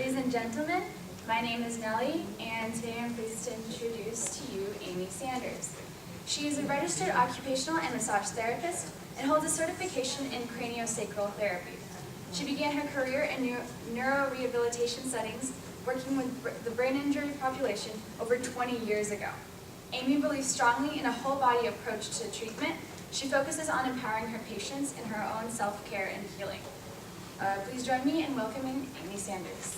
Ladies and gentlemen, my name is Nellie, and today I'm pleased to introduce to you Amy Sanders. She is a registered occupational and massage therapist and holds a certification in CranioSacral Therapy. She began her career in neuro-rehabilitation settings, working with the brain injury population over 20 years ago. Amy believes strongly in a whole-body approach to treatment. She focuses on empowering her patients in her own self-care and healing. Please join me in welcoming Amy Sanders.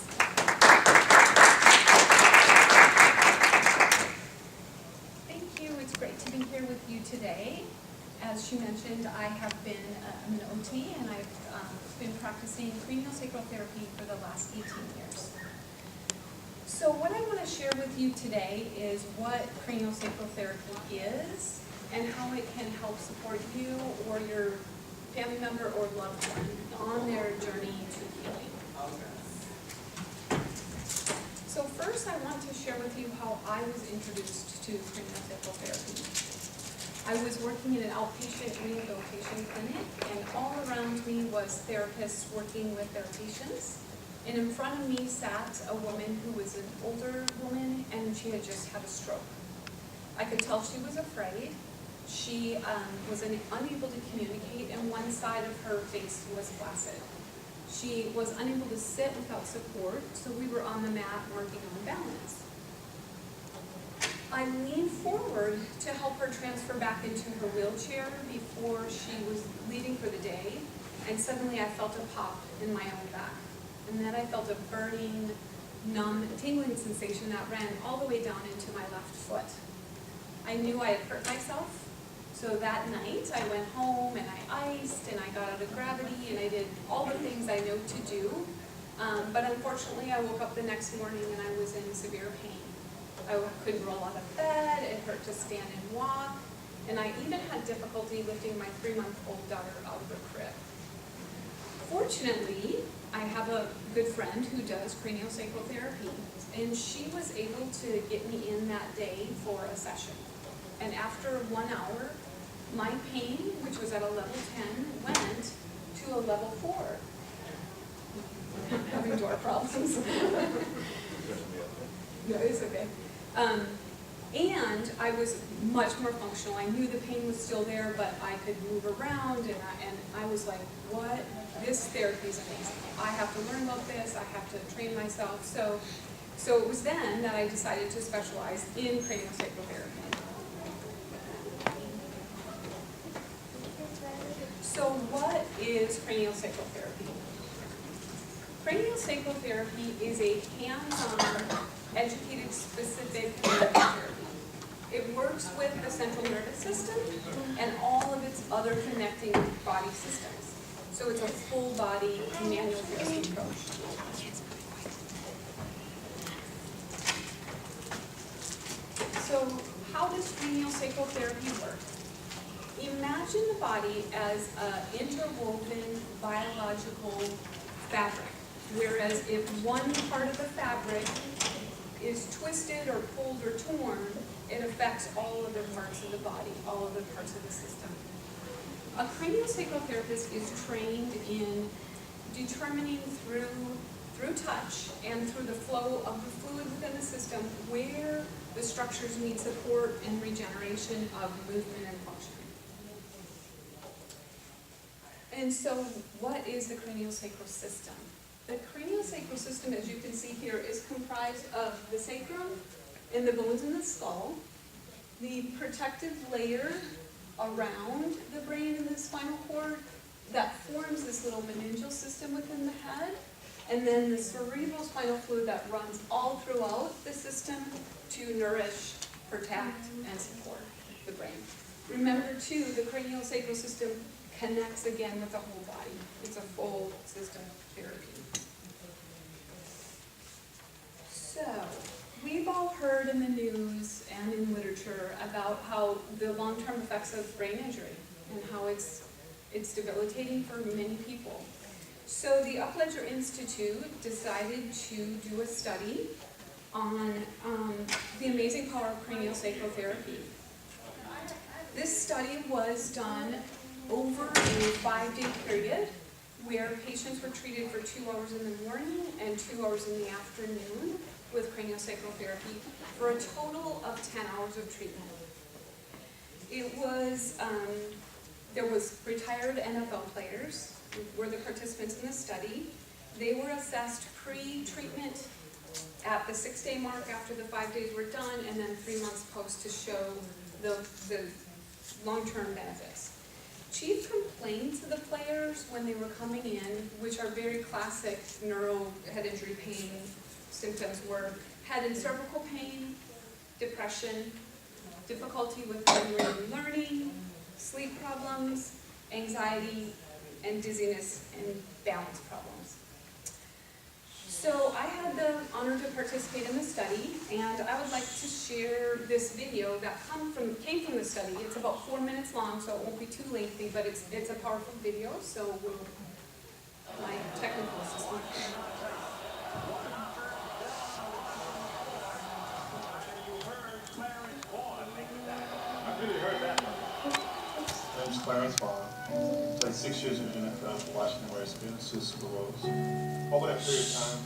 Thank you. It's great to be here with you today. As she mentioned, I have been an OT, and I've been practicing CranioSacral Therapy for the last 18 years. So what I want to share with you today is what CranioSacral Therapy is and how it can help support you or your family member or loved one on their journey to healing. So first I want to share with you how I was introduced to CranioSacral Therapy. I was working in an outpatient rehabilitation clinic, and all around me was therapists working with their patients. And in front of me sat a woman who was an older woman, and she had just had a stroke. I could tell she was afraid. She was unable to communicate, and one side of her face was flaccid. She was unable to sit without support, so we were on the mat working on balance. I leaned forward to help her transfer back into her wheelchair before she was leaving for the day, and suddenly I felt a pop in my own back. And then I felt a burning, numb, tingling sensation that ran all the way down into my left foot. I knew I had hurt myself. So that night, I went home and I iced and I got out of gravity and I did all the things I know to do. But unfortunately, I woke up the next morning and I was in severe pain. I couldn't roll out of bed, it hurt to stand and walk, and I even had difficulty lifting my 3-month-old daughter out of her crib. Fortunately, I have a good friend who does craniosacral therapy, and she was able to get me in that day for a session. And after 1 hour, my pain, which was at a level 10, went to a level 4. I'm having door problems. No, it's okay. And I was much more functional. I knew the pain was still there, but I could move around, and I was like, what? This therapy is amazing. I have to learn about this. I have to train myself. So it was then that I decided to specialize in craniosacral therapy. So what is craniosacral therapy? Craniosacral therapy is a hands-on, educated, specific therapy. It works with the central nervous system and all of its other connecting body systems. So it's a full-body manual therapy approach. So how does craniosacral therapy work? Imagine the body as an interwoven biological fabric, whereas if one part of the fabric is twisted or pulled or torn, it affects all other parts of the body, all other parts of the system. A craniosacral therapist is trained in determining through touch and through the flow of the fluid within the system where the structures need support and regeneration of movement and function. And so what is the craniosacral system? The craniosacral system, as you can see here, is comprised of the sacrum and the bones in the skull, the protective layer around the brain and the spinal cord that forms this little meningeal system within the head, and then the cerebral spinal fluid that runs all throughout the system to nourish, protect, and support the brain. Remember too, the craniosacral system connects again with the whole body. It's a full system therapy. So, we've all heard in the news and in literature about how the long-term effects of brain injury and how it's debilitating for many people. So the Upledger Institute decided to do a study on the amazing power of craniosacral therapy. This study was done over a 5-day period where patients were treated for 2 hours in the morning and 2 hours in the afternoon with craniosacral therapy for a total of 10 hours of treatment. It was, there was retired NFL players who were the participants in the study. They were assessed pre-treatment at the 6-day mark after the 5 days were done, and then 3 months post to show the long-term benefits. Chief complaints of the players when they were coming in, which are very classic neuro head injury pain symptoms, were head and cervical pain, depression, difficulty with memory and learning, sleep problems, anxiety, and dizziness and balance problems. So I had the honor to participate in the study, and I would like to share this video that came from the study. It's about 4 minutes long, so it won't be too lengthy, but it's a powerful video, so my technical assistant. My name's Clarence Vaughn. Played 6 years in the NFL, Washington Redskins, 2 Super Bowls. Over that period of time,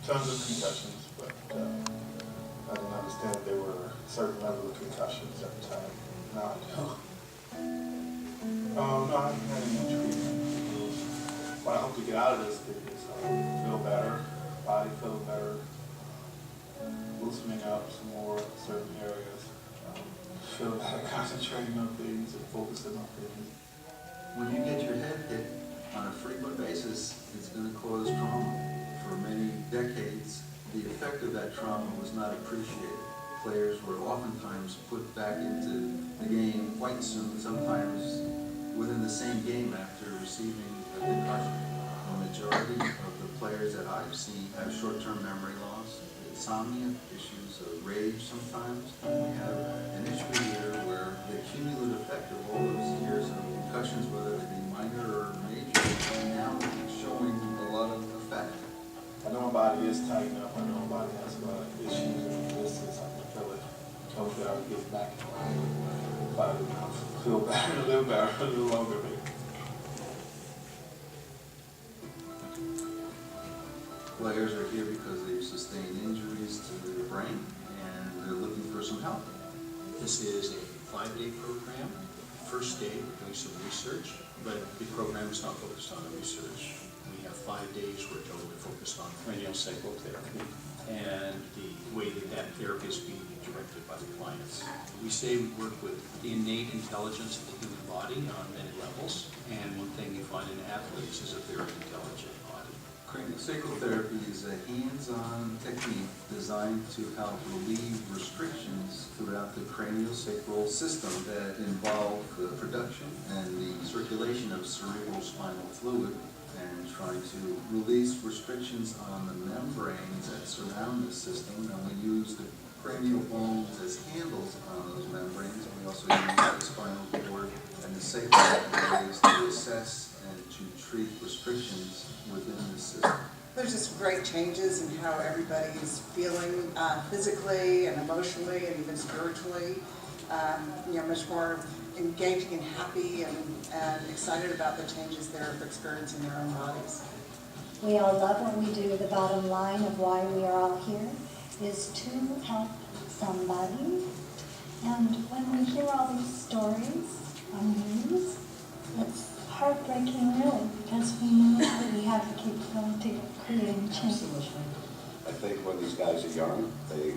tons of concussions, but I didn't understand that there were certain level of concussions at the time. Now I do. No, I haven't had any treatment. What I hope to get out of this is feel better, body feel better, loosening up some more certain areas. Feel better concentrating on things and focusing on things. When you get your head hit on a frequent basis, it's going to cause trauma. For many decades, the effect of that trauma was not appreciated. Players were oftentimes put back into the game quite soon, sometimes within the same game after receiving a concussion. The majority of the players that I've seen have short-term memory loss, insomnia, issues of rage sometimes. We have an issue here where the cumulative effect of all those years of concussions, whether they be minor or major, are now showing a lot of effect. I know my body is tightened up. I know my body has a lot of issues and resistance. I can feel it. Hopefully I'll get back in line. If I feel better, live better, a little longer, maybe. Players are here because they've sustained injuries to their brain and they're looking for some help. This is a 5-day program. First day, we're doing some research, but the program is not focused on the research. We have 5 days we're totally focused on CranioSacral Therapy and the way that therapy is being directed by the clients. We say we work with the innate intelligence of the human body on many levels, and one thing you find in athletes is a very intelligent body. CranioSacral Therapy is a hands-on technique designed to help relieve restrictions throughout the craniosacral system that involve the production and the circulation of cerebral spinal fluid, and trying to release restrictions on the membranes that surround the system. And we use the cranial bones as handles on those membranes, and we also use the spinal cord and the sacral ways to assess and to treat restrictions within the system. There's just great changes in how everybody is feeling physically and emotionally and even spiritually. Much more engaging and happy and excited about the changes they're experiencing in their own bodies. We all love what we do. The bottom line of why we are all here is to help somebody. And when we hear all these stories on news, it's heartbreaking really, because we know that we have the capability of creating change. I think when these guys are young, they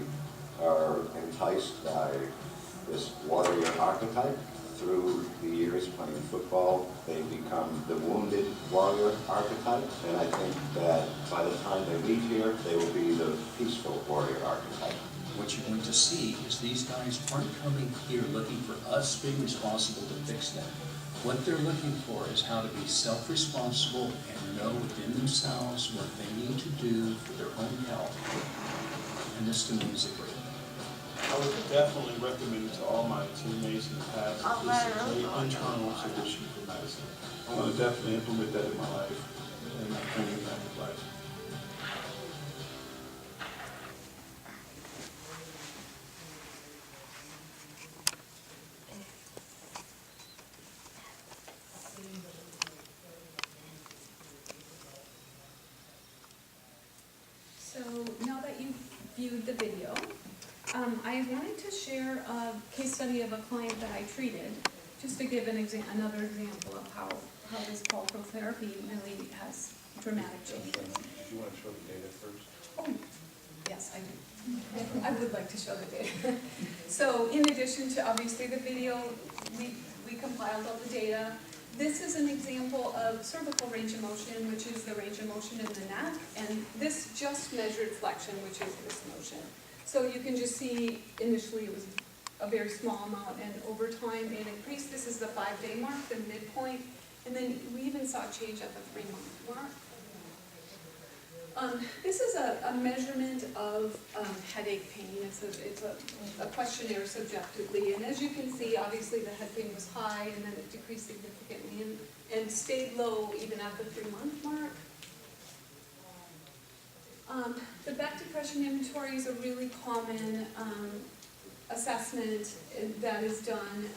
are enticed by this warrior archetype. Through the years playing football, they become the wounded warrior archetype, and I think that by the time they leave here, they will be the peaceful warrior archetype. What you're going to see is these guys aren't coming here looking for us being responsible to fix them. What they're looking for is how to be self-responsible and know within themselves what they need to do for their own health. And this to me is a great thing. I would definitely recommend it to all my teammates in the past. This is an internal solution for medicine. I'm going to definitely implement that in my life and my training life. So now that you've viewed the video, I wanted to share a case study of a client that I treated, just to give another example of how this cultural therapy really has dramatic changes. Do you want to show the data first? Oh, yes, I do. I would like to show the data. So in addition to obviously the video, we compiled all the data. This is an example of cervical range of motion, which is the range of motion in the neck, and this just measured flexion, which is this motion. So you can just see initially it was a very small amount, and over time it increased. This is the 5-day mark, the midpoint, and then we even saw a change at the 3-month mark. This is a measurement of headache pain. It's a questionnaire subjectively, and as you can see, obviously the head pain was high, and then it decreased significantly and stayed low even at the 3-month mark. The back depression inventory is a really common assessment that is done,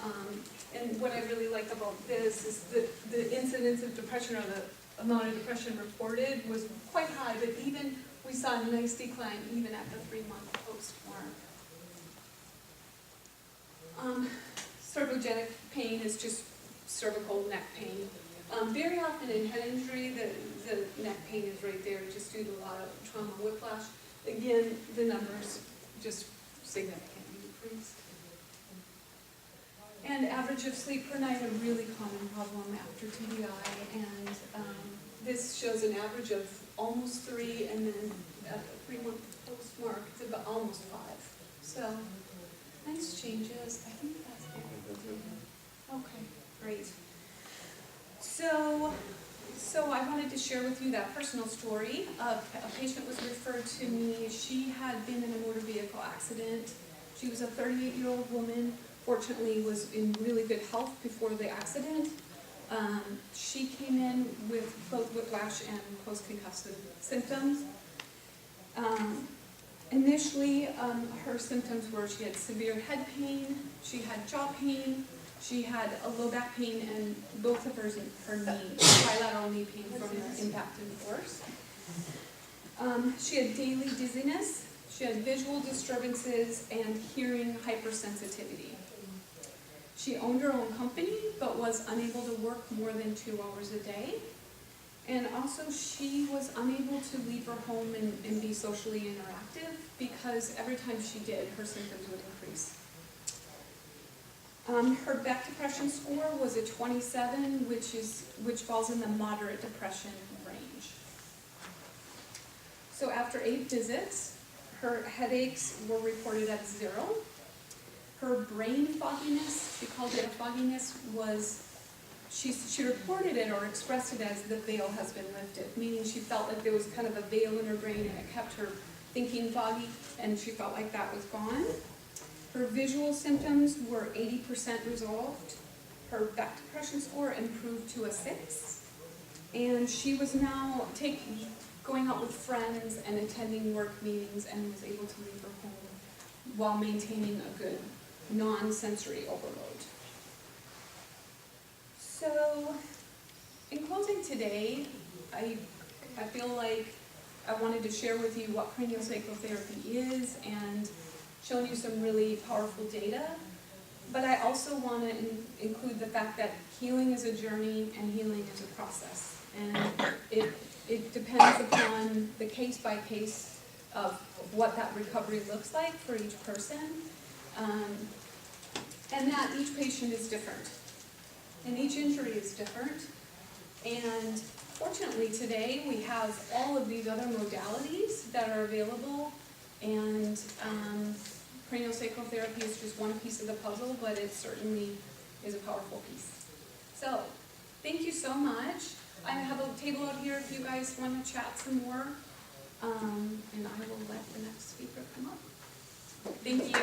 and what I really like about this is the incidence of depression, or the amount of depression reported, was quite high, but even we saw a nice decline even at the 3-month post mark. Cervogenic pain is just cervical neck pain. Very often in head injury, the neck pain is right there just due to a lot of trauma whiplash. Again, the numbers just significantly decreased. And average of sleep per night, a really common problem after TBI, and this shows an average of almost 3, and then at the 3-month post mark, it's about almost 5. So, nice changes. I think that's all. Okay, great. So I wanted to share with you that personal story. A patient was referred to me. She had been in a motor vehicle accident. She was a 38-year-old woman. Fortunately, was in really good health before the accident. She came in with both whiplash and post-concussive symptoms. Initially, her symptoms were she had severe head pain, she had jaw pain, she had a low back pain, and both of her knee, bilateral knee pain from the impact and force. She had daily dizziness, she had visual disturbances, and hearing hypersensitivity. She owned her own company, but was unable to work more than 2 hours a day. And also she was unable to leave her home and be socially interactive, because every time she did, her symptoms would increase. Her back depression score was a 27, which falls in the moderate depression range. So after 8 visits, her headaches were reported at 0. Her brain fogginess, she called it a fogginess, was, she reported it or expressed it as the veil has been lifted, meaning she felt like there was kind of a veil in her brain and it kept her thinking foggy, and she felt like that was gone. Her visual symptoms were 80% resolved. Her back depression score improved to a 6. And she was now going out with friends and attending work meetings, and was able to leave her home while maintaining a good non-sensory overload. So, in closing today, I feel like I wanted to share with you what CranioSacral Therapy is, and shown you some really powerful data, but I also want to include the fact that healing is a journey and healing is a process, and it depends upon the case by case of what that recovery looks like for each person, and that each patient is different, and each injury is different, and fortunately today we have all of these other modalities that are available, and CranioSacral Therapy is just one piece of the puzzle, but it certainly is a powerful piece. So, thank you so much. I have a table out here if you guys want to chat some more, and I will let the next speaker come up. Thank you.